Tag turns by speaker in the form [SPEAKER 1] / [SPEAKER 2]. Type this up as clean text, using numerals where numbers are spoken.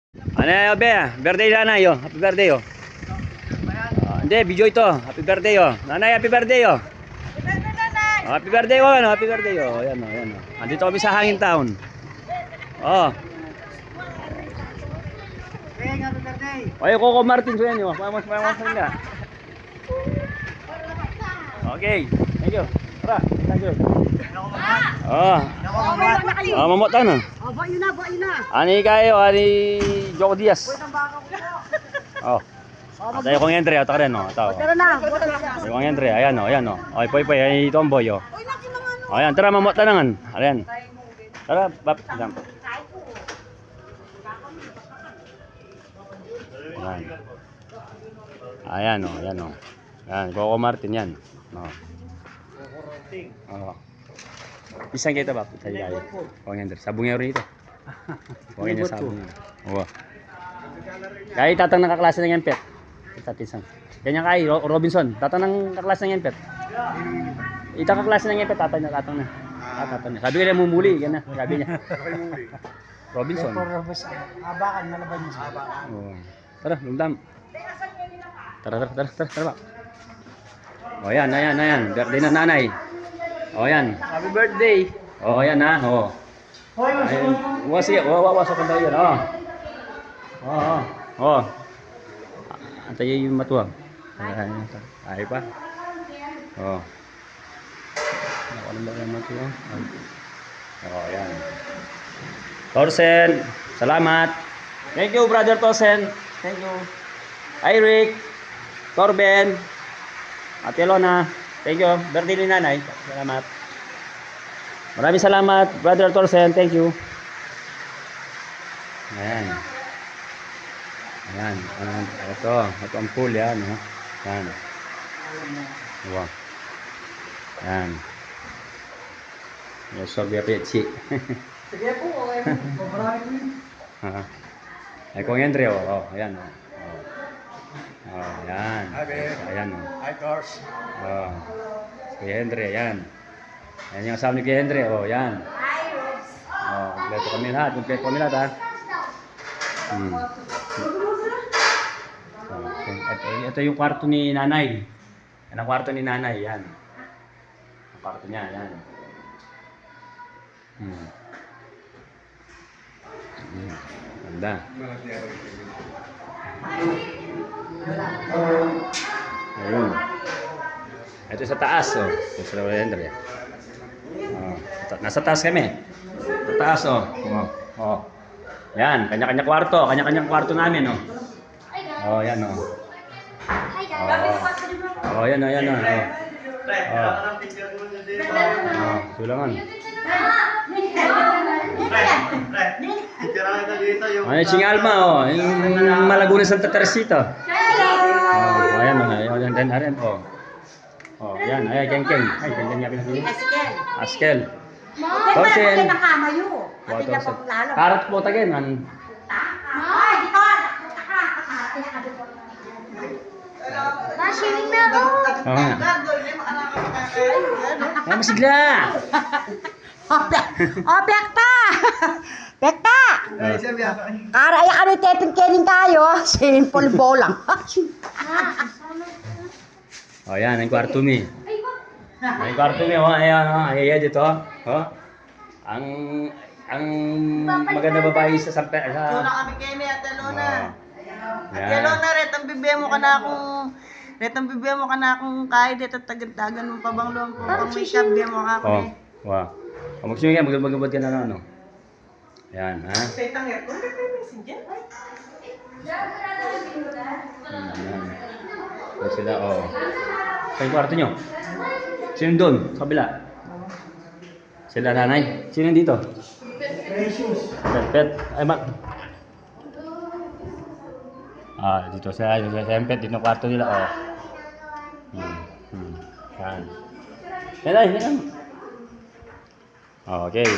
[SPEAKER 1] Ano yun, Be? Birthday nanay, oh. Happy birthday, oh. Hindi, video ito. Happy birthday, oh. Nanay, happy birthday, oh. Happy birthday, oh. Happy birthday, oh. Ayan, oh. Ayan, oh. Andito kami sa Hangin Town. Oh.
[SPEAKER 2] Happy birthday.
[SPEAKER 1] Oy, Coco Martin, so yan, oh. Mas nila. Okay. Thank you. Tara, thank you. Oh. Mamot na.
[SPEAKER 2] Ba yun na.
[SPEAKER 1] Ani kayo, ani Joko Diaz. Oh. Tayo kong entry, ata ka rin, no? Ito.
[SPEAKER 2] Tara na.
[SPEAKER 1] Tayo kong entry, ayan, no? Ayan, no? Oy, poy, ay tomboy, oh. Oh, ayan, tara, mamot na nangan. Ayan. Tara, bap. Ayan. Ayan. Ayan, no? Ayan, no? Ayan, Coco Martin, yan. No. Oh. Isang kita ba? Tayo. Kong entry. Sabungero nito. Kong entry sabungero. Oh. Kaya tatang nakaklase ng Empet. Isang. Kanya kay Robinson. Tatang ng kaklase ng Empet. Itang kaklase ng Empet tatang na. Tatang na. Sabi ko niya mumuli, yan na. Sabi niya. Robinson.
[SPEAKER 2] Abakan, malaban niyo sa abakan.
[SPEAKER 1] Oh. Tara, lumdam. Tara. Oh, yan. Birthday na nanay. Oh, yan.
[SPEAKER 2] Happy birthday.
[SPEAKER 1] Oh, yan na. Oh.
[SPEAKER 2] Hoy,
[SPEAKER 1] Sige. Wawasak ka tayo yan. Oh. Antayin yung matuwag. Ay pa. Oh. Nakulang ba yung matuwag? Oh, yan. Torsen, salamat. Thank you, brother Torsen. Thank you. Eric, Torben, Ate Lona. Thank you. Birthday ni nanay. Salamat. Maraming salamat, brother Torsen. Thank you. Ayan. Ito ang pool yan, ha. Yan. Wow. Yan. Yung sorbet pechi.
[SPEAKER 2] sige po, okay. Marami po yun.
[SPEAKER 1] Ay, kung yan, Dre, oh. Ayan, oh. Yan. Ayan, oh.
[SPEAKER 2] Hi, Cars.
[SPEAKER 1] Oh. Kay Henry, yan. Yan yung asawa ni kay Henry, oh, yan. Oh, kompleto kami lahat, ha. Ito yung kwarto ni nanay. Yan ang kwarto ni nanay, yan. Ang kwarto niya, yan. Ganda. Ayun. Ito sa taas, oh. Ito sa Henry. Oh, nasa taas kami. Sa taas, oh. Oh. Yan, kanya-kanya kwarto namin, oh. Oh, yan, oh. Oh, yan, oh. Sulangan. Ay, Alma, oh. Yung Malaguna Santa Teresita. Oh, ayan, oh. Oh, yan, ay, Keng. Ay, Keng niya pinag-uwi. Askel. Torsen. Karat po tagin.
[SPEAKER 3] Masiling na ako.
[SPEAKER 1] Ay, masigla.
[SPEAKER 3] Bekta! Karaya kami teping kening kayo. Simple bolang.
[SPEAKER 1] Oh, yan, ang kwarto mi. Ang kwarto mi, oh, ayan, oh, ayan dito. Oh. Ang maganda babae sa San Pedro.
[SPEAKER 2] Ito na kami kay Ate Lona. Ate
[SPEAKER 1] Yan.
[SPEAKER 2] Lona, retang bibigyan mo ka na akong kahit dito tagan mo pa bang loon pang makeup, bigyan mo ka ako
[SPEAKER 1] Oh,
[SPEAKER 2] eh.
[SPEAKER 1] wow. Oh, magsimig ka, magabad ka na ano. Yan, ha?
[SPEAKER 2] Setang yan. Kung may messenger, ay.
[SPEAKER 1] Yan. Yan sila, oh. Sa yung kwarto nyo? Sino doon? Sa kabila? Sila nanay? Sino dito?
[SPEAKER 2] Precious.
[SPEAKER 1] Pet. Ay, dito sa Pet. Dito ang kwarto nila, oh. Yan. Yan. Okay.